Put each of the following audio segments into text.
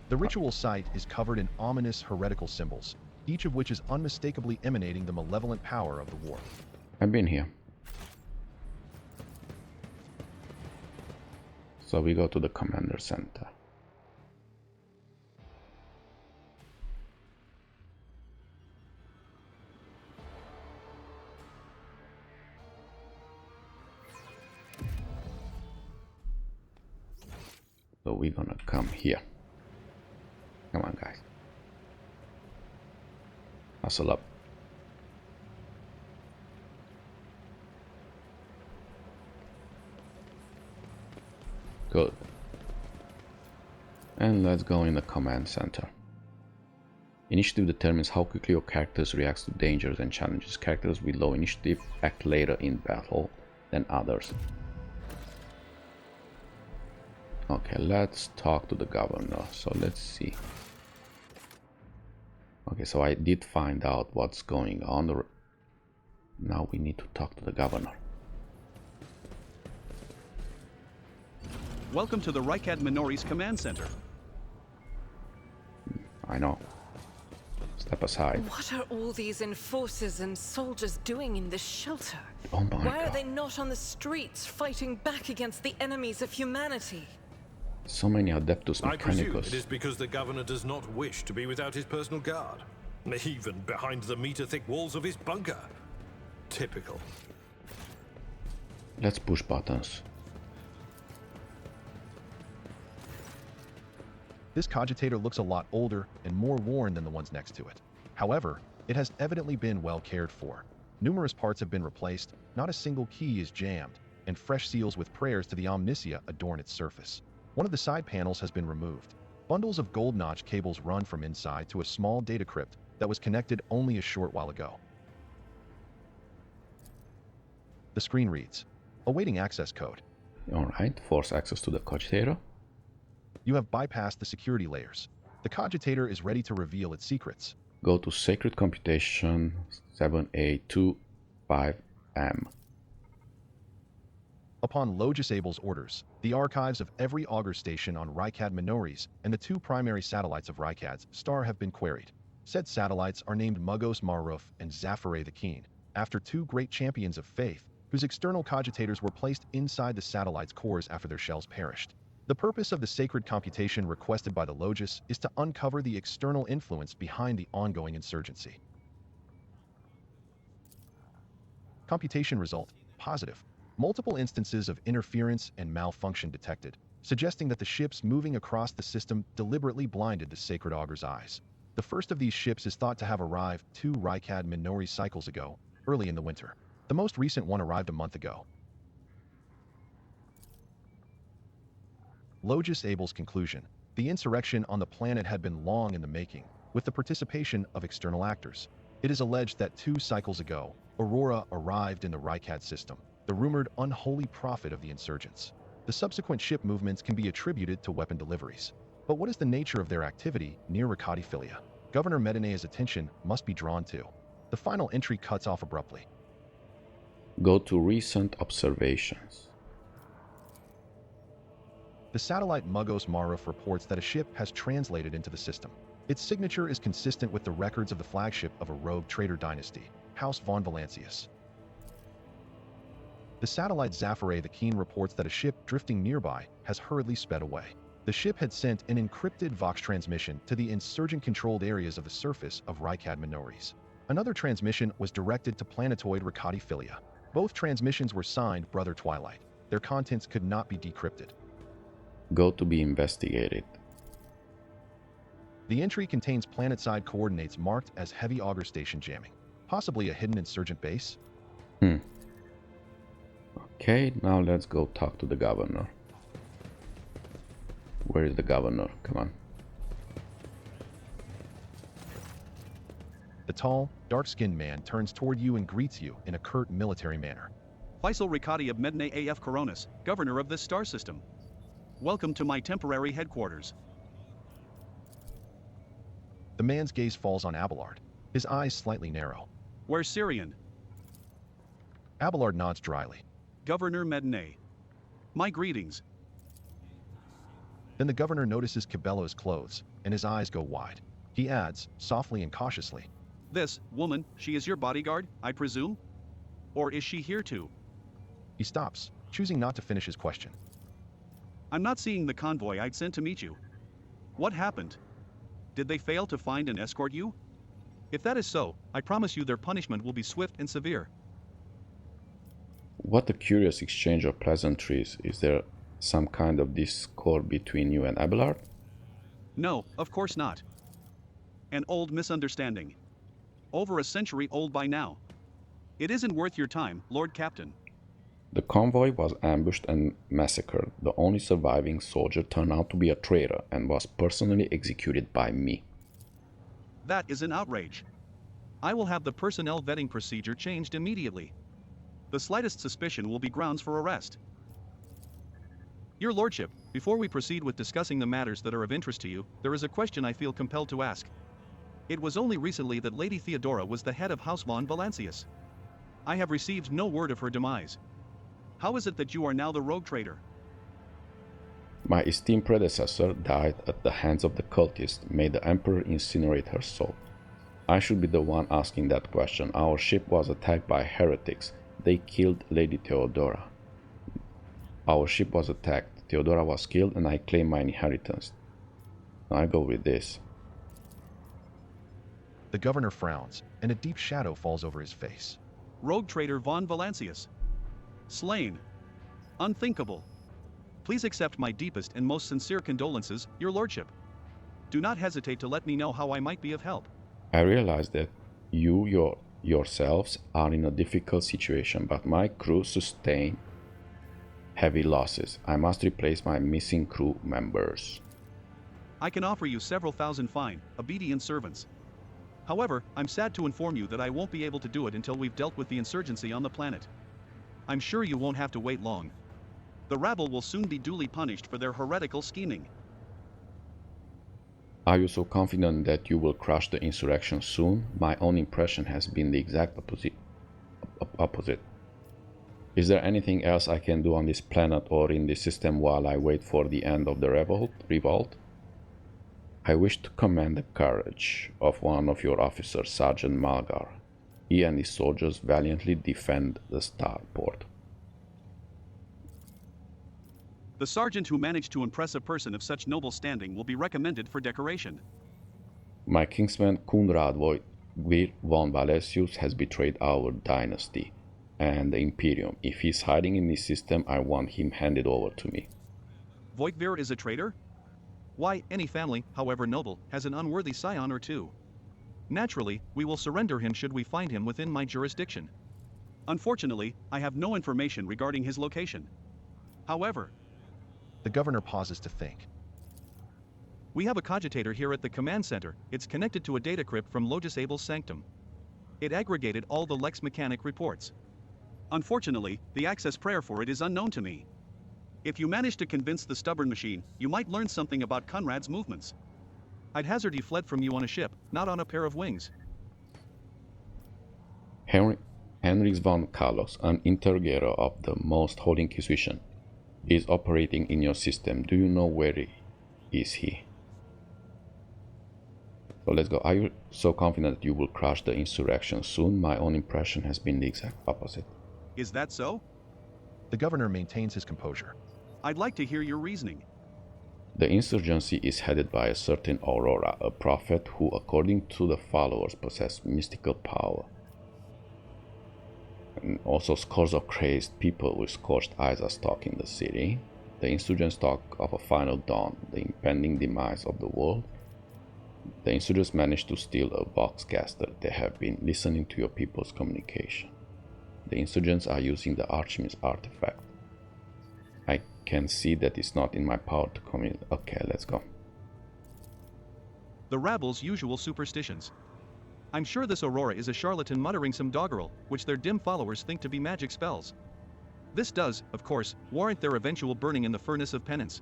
The ritual site is covered in ominous heretical symbols, each of which is unmistakably emanating the malevolent power of the war. I've been here. So we go to the commander center. So we're gonna come here. Come on, guys. Hustle up. Good. And let's go in the command center. Initiative determines how quickly your characters react to dangers and challenges. Characters with low initiative act later in battle than others. Okay, let's talk to the governor. So let's see. Okay, so I did find out what's going on. Now we need to talk to the governor. Welcome to the Rykard Minoris Command Center. I know. Step aside. What are all these enforcers and soldiers doing in this shelter? Oh my Why are God. they not on the streets fighting back against the enemies of humanity? So many Adeptus I presume Mechanicus. it is because the governor does not wish to be without his personal guard, even behind the meter-thick walls of his bunker. Typical. Let's push buttons. This cogitator looks a lot older and more worn than the ones next to it. However, it has evidently been well cared for. Numerous parts have been replaced, not a single key is jammed, and fresh seals with prayers to the Omnisia adorn its surface. One of the side panels has been removed. Bundles of gold notch cables run from inside to a small data crypt that was connected only a short while ago. The screen reads, awaiting access code. Alright, force access to the cogitator. You have bypassed the security layers. The cogitator is ready to reveal its secrets. Go to Sacred Computation 7A25M. Upon Logis Abel's orders, the archives of every augur station on Rykard Minoris and the two primary satellites of Rykard's star have been queried. Said satellites are named Mugos Maruf and Zafaray the Keen, after two great champions of faith, whose external cogitators were placed inside the satellite's cores after their shells perished. The purpose of the sacred computation requested by the Logis is to uncover the external influence behind the ongoing insurgency. Computation result, positive. Multiple instances of interference and malfunction detected, suggesting that the ships moving across the system deliberately blinded the sacred augur's eyes. The first of these ships is thought to have arrived 2 Rykard Minoris cycles ago, early in the winter. The most recent one arrived a month ago. Logis Abel's conclusion, the insurrection on the planet had been long in the making, with the participation of external actors. It is alleged that 2 cycles ago, Aurora arrived in the Rykard system, the rumored unholy prophet of the insurgents. The subsequent ship movements can be attributed to weapon deliveries. But what is the nature of their activity near Ricardiphilia? Governor Medinea's attention must be drawn to. The final entry cuts off abruptly. Go to Recent Observations. The satellite Mugos Maruf reports that a ship has translated into the system. Its signature is consistent with the records of the flagship of a rogue traitor dynasty, House von Valancius. The satellite Zafaray the Keen reports that a ship drifting nearby has hurriedly sped away. The ship had sent an encrypted Vox transmission to the insurgent-controlled areas of the surface of Rykard Minoris. Another transmission was directed to planetoid Ricardiphilia. Both transmissions were signed Brother Twilight. Their contents could not be decrypted. Go to be investigated. The entry contains planet-side coordinates marked as heavy augur station jamming, possibly a hidden insurgent base. Okay, now let's go talk to the governor. Where is the governor? Come on. The tall, dark-skinned man turns toward you and greets you in a curt military manner. Faisal Ricadi of Medne AF Coronis, governor of this star system. Welcome to my temporary headquarters. The man's gaze falls on Abelard, his eyes slightly narrow. Where's Syrian? Abelard nods dryly. Governor Medne. My greetings. Then the governor notices Cabello's clothes, and his eyes go wide. He adds, softly and cautiously, This woman, she is your bodyguard, I presume? Or is she here too? He stops, choosing not to finish his question. I'm not seeing the convoy I'd sent to meet you. What happened? Did they fail to find and escort you? If that is so, I promise you their punishment will be swift and severe. What a curious exchange of pleasantries. Is there some kind of discord between you and Abelard? No, of course not. An old misunderstanding. Over a century old by now. It isn't worth your time, Lord Captain. The convoy was ambushed and massacred. The only surviving soldier turned out to be a traitor and was personally executed by me. That is an outrage. I will have the personnel vetting procedure changed immediately. The slightest suspicion will be grounds for arrest. Your Lordship, before we proceed with discussing the matters that are of interest to you, there is a question I feel compelled to ask. It was only recently that Lady Theodora was the head of House von Valancius. I have received no word of her demise. How is it that you are now the rogue traitor? My esteemed predecessor died at the hands of the cultists. May the Emperor incinerate her soul. I should be the one asking that question. Our ship was attacked by heretics. They killed Lady Theodora. Our ship was attacked. Theodora was killed and I claim my inheritance. Now I go with this. The governor frowns, and a deep shadow falls over his face. Rogue traitor von Valancius. Slain. Unthinkable. Please accept my deepest and most sincere condolences, Your Lordship. Do not hesitate to let me know how I might be of help. I realize that you yourselves are in a difficult situation, but my crew sustained heavy losses. I must replace my missing crew members. I can offer you several thousand fine, obedient servants. However, I'm sad to inform you that I won't be able to do it until we've dealt with the insurgency on the planet. I'm sure you won't have to wait long. The rabble will soon be duly punished for their heretical scheming. Are you so confident that you will crush the insurrection soon? My own impression has been the exact opposite. Is there anything else I can do on this planet or in this system while I wait for the end of the revolt? I wish to commend the courage of one of your officers, Sergeant Malgar. He and his soldiers valiantly defend the starport. The sergeant who managed to impress a person of such noble standing will be recommended for decoration. My kinsman Kunrad Vir von Valesius has betrayed our dynasty and the Imperium. If he's hiding in this system, I want him handed over to me. Voigtvir is a traitor? Why, any family, however noble, has an unworthy scion or two. Naturally, we will surrender him should we find him within my jurisdiction. Unfortunately, I have no information regarding his location. However, The governor pauses to think. we have a cogitator here at the command center. It's connected to a data crypt from Logis Abel's sanctum. It aggregated all the Lex Mechanic reports. Unfortunately, the access prayer for it is unknown to me. If you manage to convince the stubborn machine, you might learn something about Conrad's movements. I'd hazard he fled from you on a ship, not on a pair of wings. Henrix von Carlos, an interrogator of the Most Holy Inquisition, is operating in your system. Do you know where is he? So let's go. Are you so confident that you will crush the insurrection soon? My own impression has been the exact opposite. Is that so? The governor maintains his composure. I'd like to hear your reasoning. The insurgency is headed by a certain Aurora, a prophet who, according to the followers, possesses mystical power. And also scores of crazed people with scorched eyes are stalking the city. The insurgents talk of a final dawn, the impending demise of the world. The insurgents managed to steal a voxcaster. They have been listening to your people's communication. The insurgents are using the Archimedes artifact. I can see that it's not in my power to communicate. Okay, let's go. The rabble's usual superstitions. I'm sure this Aurora is a charlatan muttering some doggerel, which their dim followers think to be magic spells. This does, of course, warrant their eventual burning in the furnace of penance.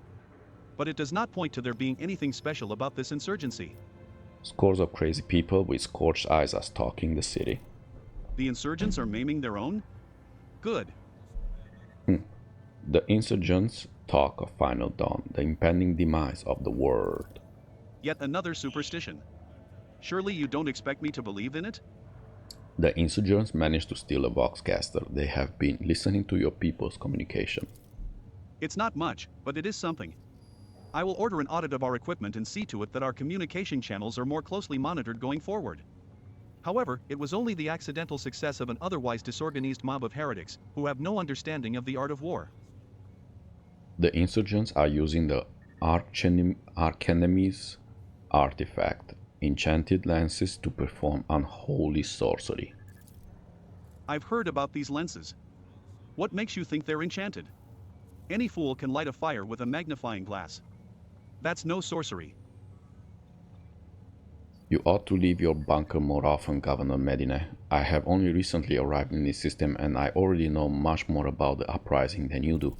But it does not point to there being anything special about this insurgency. Scores of crazy people with scorched eyes are stalking the city. The insurgents are maiming their own? Good. The insurgents talk of final dawn, the impending demise of the world. Yet another superstition. Surely you don't expect me to believe in it? The insurgents managed to steal a voxcaster. They have been listening to your people's communication. It's not much, but it is something. I will order an audit of our equipment and see to it that our communication channels are more closely monitored going forward. However, it was only the accidental success of an otherwise disorganized mob of heretics who have no understanding of the art of war. The insurgents are using the Archenemy's artifact, enchanted lenses, to perform unholy sorcery. I've heard about these lenses. What makes you think they're enchanted? Any fool can light a fire with a magnifying glass. That's no sorcery. You ought to leave your bunker more often, Governor Medina. I have only recently arrived in this system and I already know much more about the uprising than you do.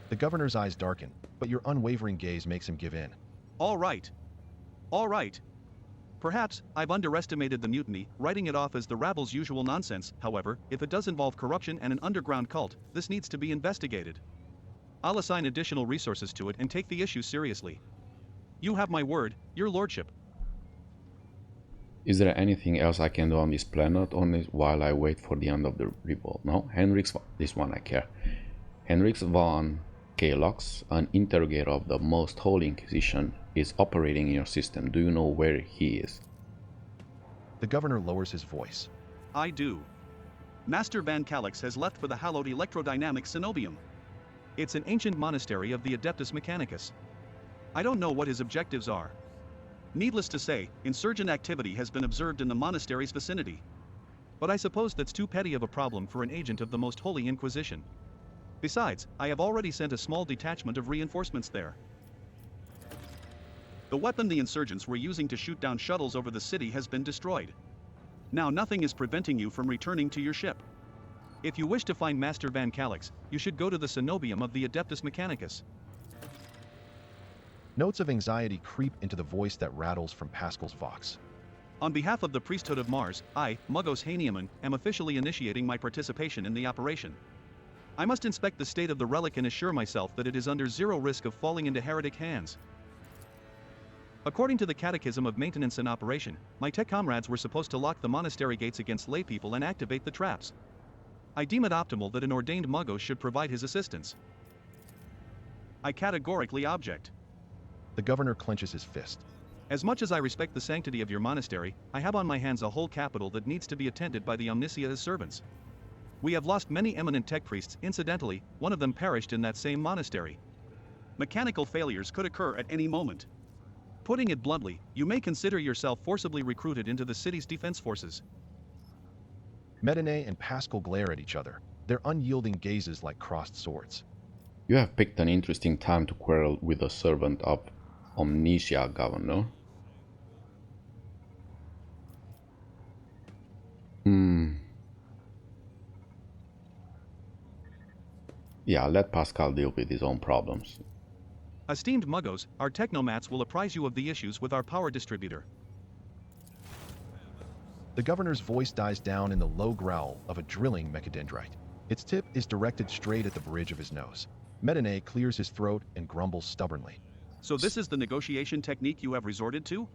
The governor's eyes darken, but your unwavering gaze makes him give in. All right. All right. Perhaps I've underestimated the mutiny, writing it off as the rabble's usual nonsense. However, if it does involve corruption and an underground cult, this needs to be investigated. I'll assign additional resources to it and take the issue seriously. You have my word, your lordship. Is there anything else I can do on this planet while I wait for the end of the revolt? No? This one I care. Henriks von Kalox, an interrogator of the Most Holy Inquisition, is operating in your system. Do you know where he is? The governor lowers his voice. I do. Master Van Calix has left for the hallowed electrodynamic Synobium. It's an ancient monastery of the Adeptus Mechanicus. I don't know what his objectives are. Needless to say, insurgent activity has been observed in the monastery's vicinity. But I suppose that's too petty of a problem for an agent of the Most Holy Inquisition. Besides, I have already sent a small detachment of reinforcements there. The weapon the insurgents were using to shoot down shuttles over the city has been destroyed. Now nothing is preventing you from returning to your ship. If you wish to find Master Van Calix, you should go to the Synobium of the Adeptus Mechanicus. Notes of anxiety creep into the voice that rattles from Pascal's vox. On behalf of the priesthood of Mars, I, Mugos Haniaman, am officially initiating my participation in the operation. I must inspect the state of the relic and assure myself that it is under zero risk of falling into heretic hands. According to the Catechism of Maintenance and Operation, my tech comrades were supposed to lock the monastery gates against laypeople and activate the traps. I deem it optimal that an ordained Mugos should provide his assistance. I categorically object. The governor clenches his fist. As much as I respect the sanctity of your monastery, I have on my hands a whole capital that needs to be attended by the Omnicia as servants. We have lost many eminent tech priests. Incidentally, one of them perished in that same monastery. Mechanical failures could occur at any moment. Putting it bluntly, you may consider yourself forcibly recruited into the city's defense forces. Medine and Pascal glare at each other, their unyielding gazes like crossed swords. You have picked an interesting time to quarrel with a servant of Omnicia, Governor. Yeah, let Pascal deal with his own problems. Esteemed Mugos, our technomats will apprise you of the issues with our power distributor. The governor's voice dies down in the low growl of a drilling mechadendrite. Its tip is directed straight at the bridge of his nose. Medine clears his throat and grumbles stubbornly. So this is the negotiation technique you have resorted to?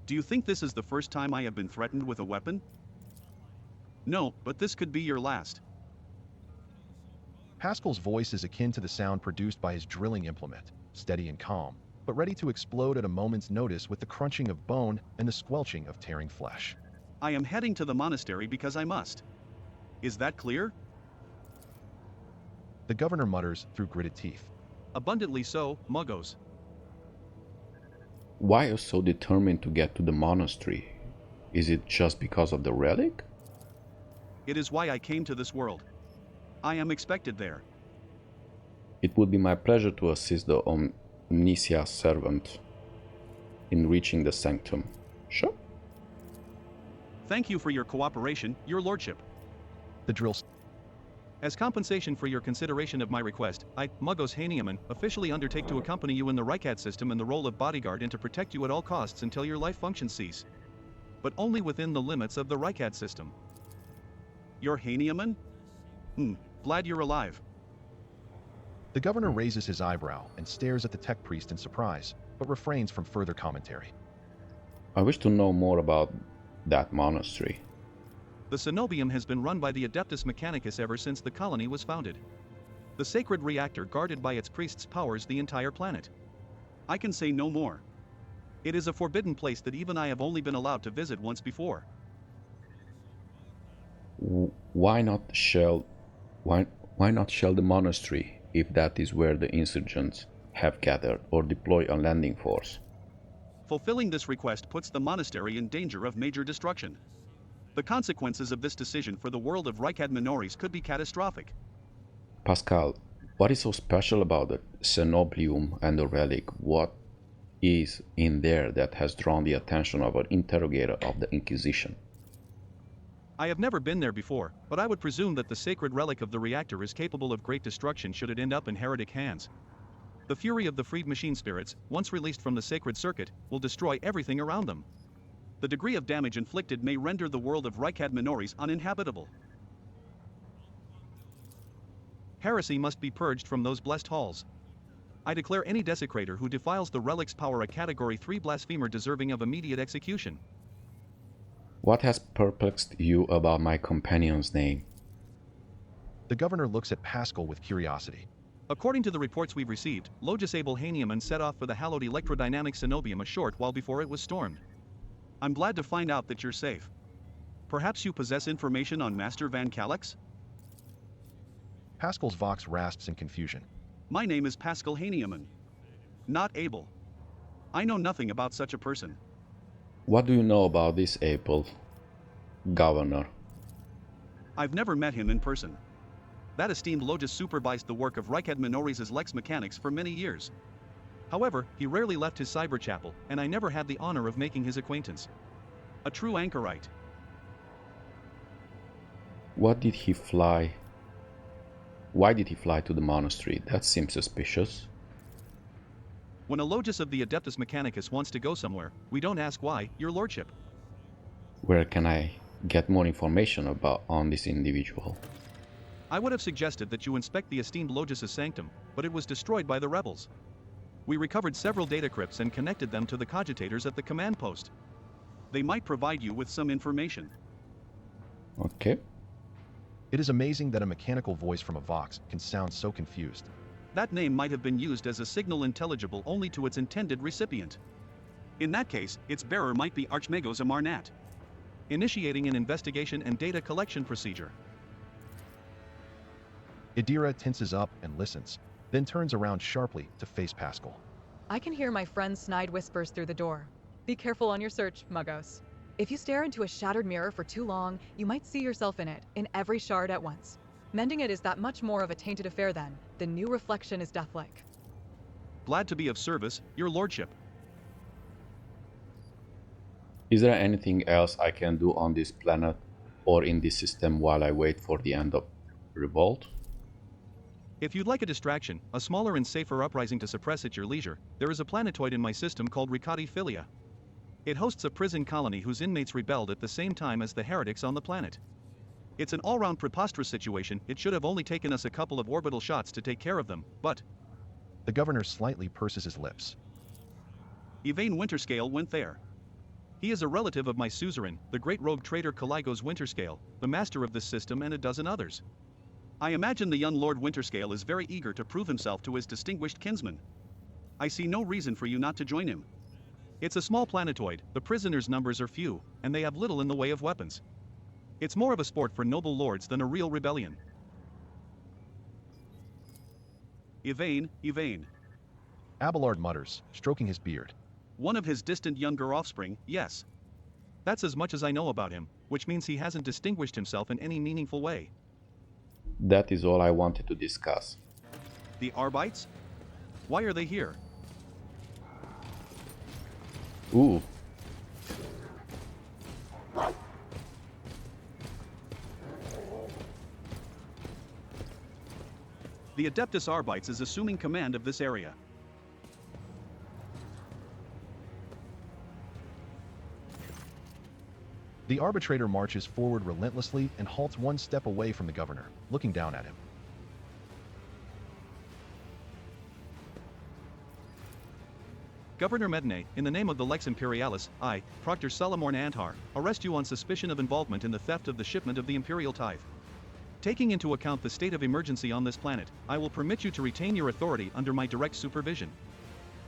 Do you think this is the first time I have been threatened with a weapon? No, but this could be your last. Pascal's voice is akin to the sound produced by his drilling implement, steady and calm, but ready to explode at a moment's notice with the crunching of bone and the squelching of tearing flesh. I am heading to the monastery because I must. Is that clear? The governor mutters through gritted teeth. Abundantly so, Mugos. Why are you so determined to get to the monastery? Is it just because of the relic? It is why I came to this world. I am expected there. It would be my pleasure to assist the Omnicia servant in reaching the sanctum. Sure. Thank you for your cooperation, your lordship. The drill. As compensation for your consideration of my request, I, Mugos Haniaman, officially undertake to accompany you in the Rykard system in the role of bodyguard and to protect you at all costs until your life functions cease. But only within the limits of the Rykard system. You're Haniaman? Glad you're alive. The governor raises his eyebrow and stares at the tech priest in surprise, but refrains from further commentary. I wish to know more about that monastery. The Synobium has been run by the Adeptus Mechanicus ever since the colony was founded. The sacred reactor guarded by its priests powers the entire planet. I can say no more. It is a forbidden place that even I have only been allowed to visit once before. Why not shell the monastery if that is where the insurgents have gathered, or deploy a landing force? Fulfilling this request puts the monastery in danger of major destruction. The consequences of this decision for the world of Rykard Minoris could be catastrophic. Pascal, what is so special about the Synobium and the relic? What is in there that has drawn the attention of an interrogator of the Inquisition? I have never been there before, but I would presume that the sacred relic of the reactor is capable of great destruction should it end up in heretic hands. The fury of the freed machine spirits, once released from the sacred circuit, will destroy everything around them. The degree of damage inflicted may render the world of Rykard Minoris uninhabitable. Heresy must be purged from those blessed halls. I declare any desecrator who defiles the relic's power a Category 3 blasphemer deserving of immediate execution. What has perplexed you about my companion's name? The governor looks at Pascal with curiosity. According to the reports we've received, Logus Abel Haniaman set off for the hallowed electrodynamic Synobium a short while before it was stormed. I'm glad to find out that you're safe. Perhaps you possess information on Master Van Calix? Pascal's vox rasps in confusion. My name is Pascal Haniaman. Not Abel. I know nothing about such a person. What do you know about this Abel, governor? I've never met him in person. That esteemed Logus supervised the work of Rykard Minoris' Lex Mechanics for many years. However, he rarely left his cyber chapel, and I never had the honor of making his acquaintance. A true anchorite. Why did he fly to the monastery? That seems suspicious. When a Logus of the Adeptus Mechanicus wants to go somewhere, we don't ask why, your lordship. Where can I get more information on this individual? I would have suggested that you inspect the esteemed Logus' sanctum, but it was destroyed by the rebels. We recovered several data crypts and connected them to the cogitators at the command post. They might provide you with some information. Okay. It is amazing that a mechanical voice from a vox can sound so confused. That name might have been used as a signal intelligible only to its intended recipient. In that case, its bearer might be Archmagos Amarnat. Initiating an investigation and data collection procedure. Idira tenses up and listens, then turns around sharply to face Pascal. I can hear my friend's snide whispers through the door. Be careful on your search, Muggos. If you stare into a shattered mirror for too long, you might see yourself in it, in every shard at once. Mending it is that much more of a tainted affair then. The new reflection is deathlike. Glad to be of service, your lordship. Is there anything else I can do on this planet or in this system while I wait for the end of revolt? If you'd like a distraction, a smaller and safer uprising to suppress at your leisure, there is a planetoid in my system called Rykard Philia. It hosts a prison colony whose inmates rebelled at the same time as the heretics on the planet. It's an all-round preposterous situation. It should have only taken us a couple of orbital shots to take care of them, but... The governor slightly purses his lips. Yvain Winterscale went there. He is a relative of my suzerain, the great rogue traitor Kaligos Winterscale, the master of this system and a dozen others. I imagine the young Lord Winterscale is very eager to prove himself to his distinguished kinsman. I see no reason for you not to join him. It's a small planetoid, the prisoners' numbers are few, and they have little in the way of weapons. It's more of a sport for noble lords than a real rebellion. Yvain. Abelard mutters, stroking his beard. One of his distant younger offspring, yes. That's as much as I know about him, which means he hasn't distinguished himself in any meaningful way. That is all I wanted to discuss. The Arbites? Why are they here? Ooh. The Adeptus Arbites is assuming command of this area. The arbitrator marches forward relentlessly and halts one step away from the governor, looking down at him. Governor Medine, in the name of the Lex Imperialis, I, Proctor Salamorn Antar, arrest you on suspicion of involvement in the theft of the shipment of the Imperial tithe. Taking into account the state of emergency on this planet, I will permit you to retain your authority under my direct supervision.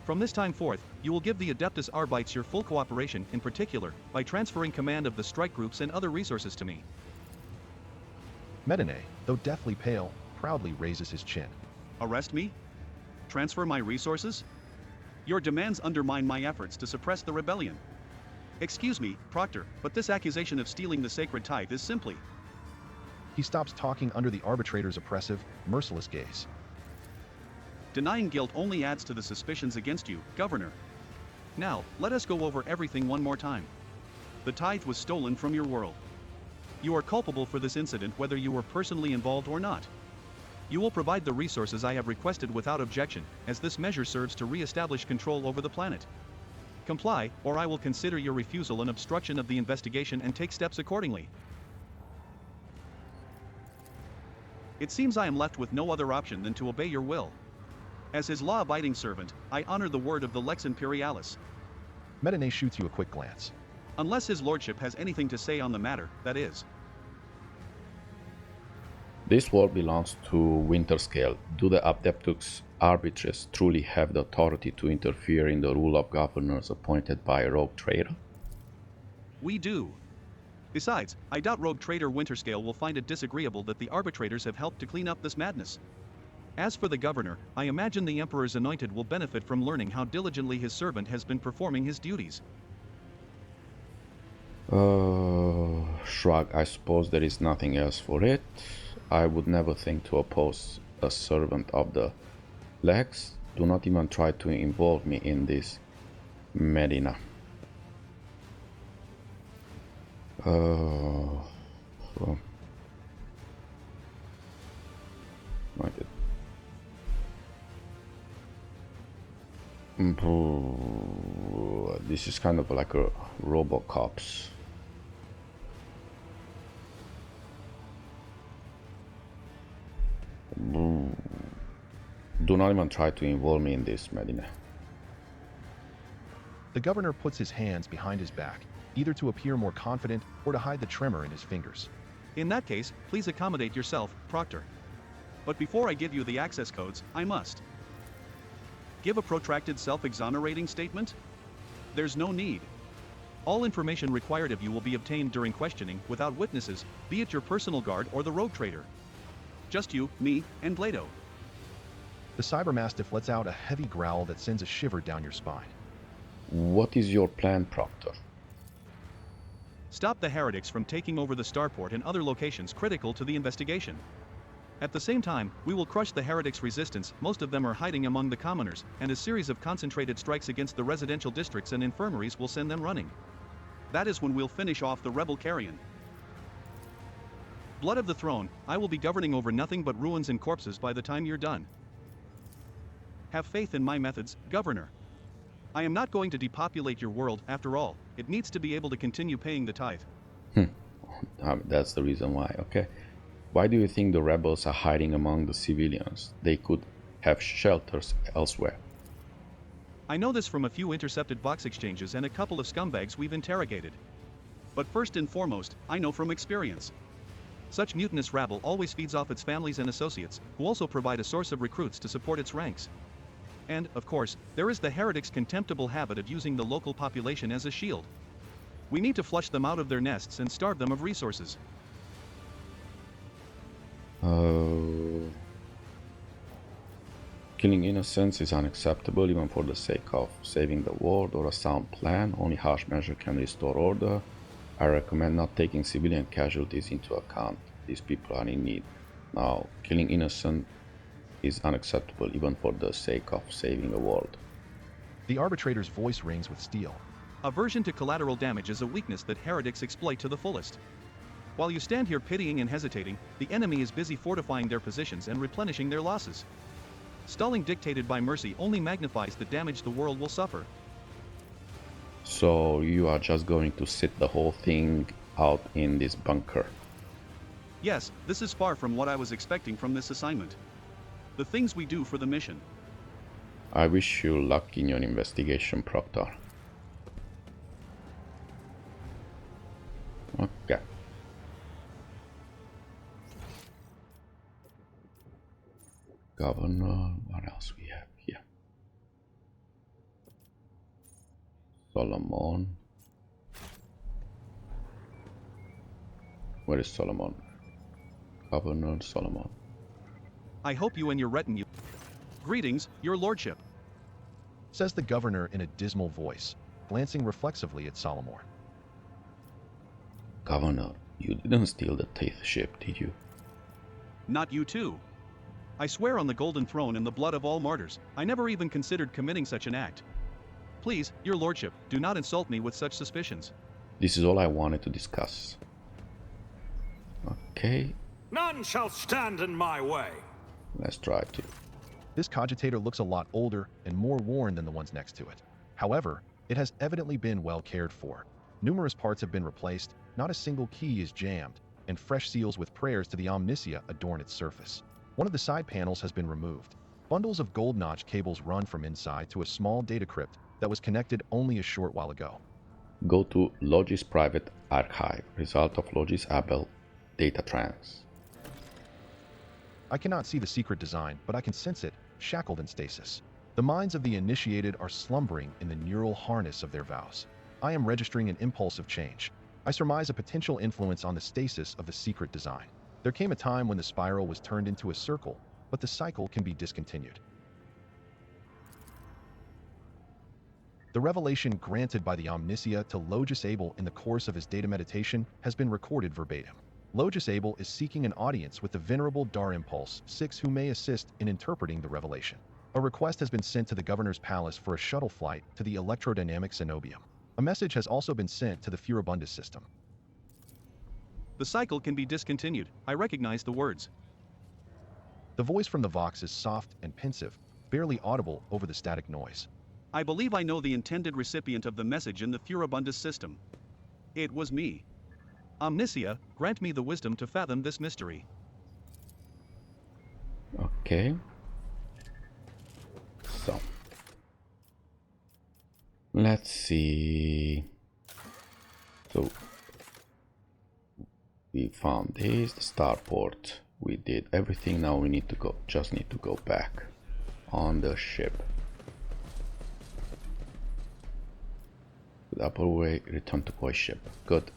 From this time forth, you will give the Adeptus Arbites your full cooperation, in particular, by transferring command of the strike groups and other resources to me. Medine, though deathly pale, proudly raises his chin. Arrest me? Transfer my resources? Your demands undermine my efforts to suppress the rebellion. Excuse me, Proctor, but this accusation of stealing the sacred tithe is simply... He stops talking under the arbitrator's oppressive, merciless gaze. Denying guilt only adds to the suspicions against you, Governor. Now, let us go over everything one more time. The tithe was stolen from your world. You are culpable for this incident whether you were personally involved or not. You will provide the resources I have requested without objection, as this measure serves to re-establish control over the planet. Comply, or I will consider your refusal an obstruction of the investigation and take steps accordingly. It seems I am left with no other option than to obey your will. As his law-abiding servant, I honor the word of the Lex Imperialis. Medine shoots you a quick glance. Unless his lordship has anything to say on the matter, that is. This world belongs to Winterscale. Do the Adeptus Arbites truly have the authority to interfere in the rule of governors appointed by a rogue trader? We do. Besides, I doubt rogue trader Winterscale will find it disagreeable that the arbitrators have helped to clean up this madness. As for the governor, I imagine the Emperor's anointed will benefit from learning how diligently his servant has been performing his duties. Shrug, I suppose there is nothing else for it. I would never think to oppose a servant of the Lex. Do not even try to involve me in this, Medina. This is kind of like a RoboCops. Do not even try to involve me in this, Medina. The governor puts his hands behind his back, either to appear more confident or to hide the tremor in his fingers. In that case, please accommodate yourself, Proctor. But before I give you the access codes, I must give a protracted self-exonerating statement? There's no need. All information required of you will be obtained during questioning without witnesses, be it your personal guard or the rogue trader. Just you, me, and Blado. The cybermastiff lets out a heavy growl that sends a shiver down your spine. What is your plan, Proctor? Stop the heretics from taking over the starport and other locations critical to the investigation. At the same time, we will crush the heretics' resistance. Most of them are hiding among the commoners, and a series of concentrated strikes against the residential districts and infirmaries will send them running. That is when we'll finish off the rebel carrion. Blood of the throne, I will be governing over nothing but ruins and corpses by the time you're done. Have faith in my methods, Governor. I am not going to depopulate your world, after all. It needs to be able to continue paying the tithe. That's the reason why, okay. Why do you think the rebels are hiding among the civilians? They could have shelters elsewhere. I know this from a few intercepted box exchanges and a couple of scumbags we've interrogated. But first and foremost, I know from experience. Such mutinous rabble always feeds off its families and associates, who also provide a source of recruits to support its ranks. And, of course, there is the heretics' contemptible habit of using the local population as a shield. We need to flush them out of their nests and starve them of resources. Killing innocents is unacceptable even for the sake of saving the world or a sound plan. Only harsh measure can restore order. I recommend not taking civilian casualties into account. These people are in need. Now, killing innocent is unacceptable even for the sake of saving the world. The arbitrator's voice rings with steel. Aversion to collateral damage is a weakness that heretics exploit to the fullest. While you stand here pitying and hesitating, the enemy is busy fortifying their positions and replenishing their losses. Stalling dictated by mercy only magnifies the damage the world will suffer. So you are just going to sit the whole thing out in this bunker? Yes, this is far from what I was expecting from this assignment. The things we do for the mission. I wish you luck in your investigation, Proctor. Okay. Governor, what else we have here? Solomon. Where is Solomon? Governor Solomon. I hope you and your retinue. Greetings, your lordship. Says the governor in a dismal voice, glancing reflexively at Solomon. Governor, you didn't steal the Teeth ship, did you? Not you too. I swear on the golden throne and the blood of all martyrs, I never even considered committing such an act. Please, your lordship, do not insult me with such suspicions. This is all I wanted to discuss. Okay, None shall stand in my way. let's try to. This cogitator looks a lot older and more worn than the ones next to it. However, it has evidently been well cared for. Numerous parts have been replaced, not a single key is jammed, and fresh seals with prayers to the Omnisia adorn its surface. One of the side panels has been removed. Bundles of gold notch cables run from inside to a small data crypt that was connected only a short while ago. Go to Logis Private Archive, result of Logis Abel, data trans. I cannot see the secret design, but I can sense it, shackled in stasis. The minds of the initiated are slumbering in the neural harness of their vows. I am registering an impulse of change. I surmise a potential influence on the stasis of the secret design. There came a time when the spiral was turned into a circle, but the cycle can be discontinued. The revelation granted by the Omnisia to Logis Abel in the course of his data meditation has been recorded verbatim. Logis Abel is seeking an audience with the venerable Dar Impulse 6 who may assist in interpreting the revelation. A request has been sent to the governor's palace for a shuttle flight to the electrodynamic Synobium. A message has also been sent to the Furibundus system. The cycle can be discontinued. I recognize the words. The voice from the Vox is soft and pensive, barely audible over the static noise. I believe I know the intended recipient of the message in the Furibundus system. It was me. Omnisia, grant me the wisdom to fathom this mystery. Okay. So. Let's see. So. We found this, the starport. We did everything, now we need to go, just need to go back on the ship. The upper way, return to voice ship. Good.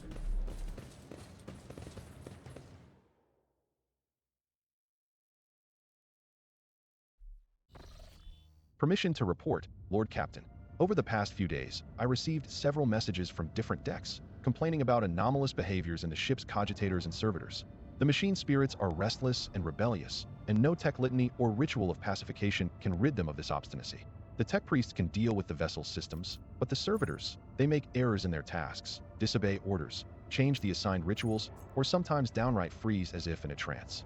Permission to report, Lord Captain. Over the past few days, I received several messages from different decks, complaining about anomalous behaviors in the ship's cogitators and servitors. The machine spirits are restless and rebellious, and no tech litany or ritual of pacification can rid them of this obstinacy. The tech priests can deal with the vessel's systems, but the servitors, they make errors in their tasks, disobey orders, change the assigned rituals, or sometimes downright freeze as if in a trance.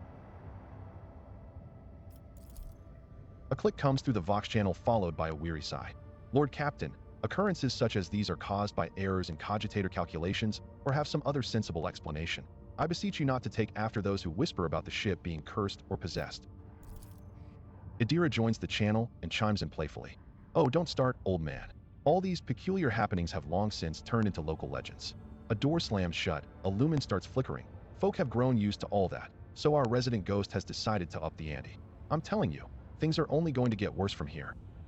A click comes through the Vox channel followed by a weary sigh. Lord Captain, occurrences such as these are caused by errors in cogitator calculations or have some other sensible explanation. I beseech you not to take after those who whisper about the ship being cursed or possessed. Idira joins the channel and chimes in playfully. Oh, don't start, old man. All these peculiar happenings have long since turned into local legends. A door slams shut, a lumen starts flickering. Folk have grown used to all that, so our resident ghost has decided to up the ante. I'm telling you, things are only going to get worse from here.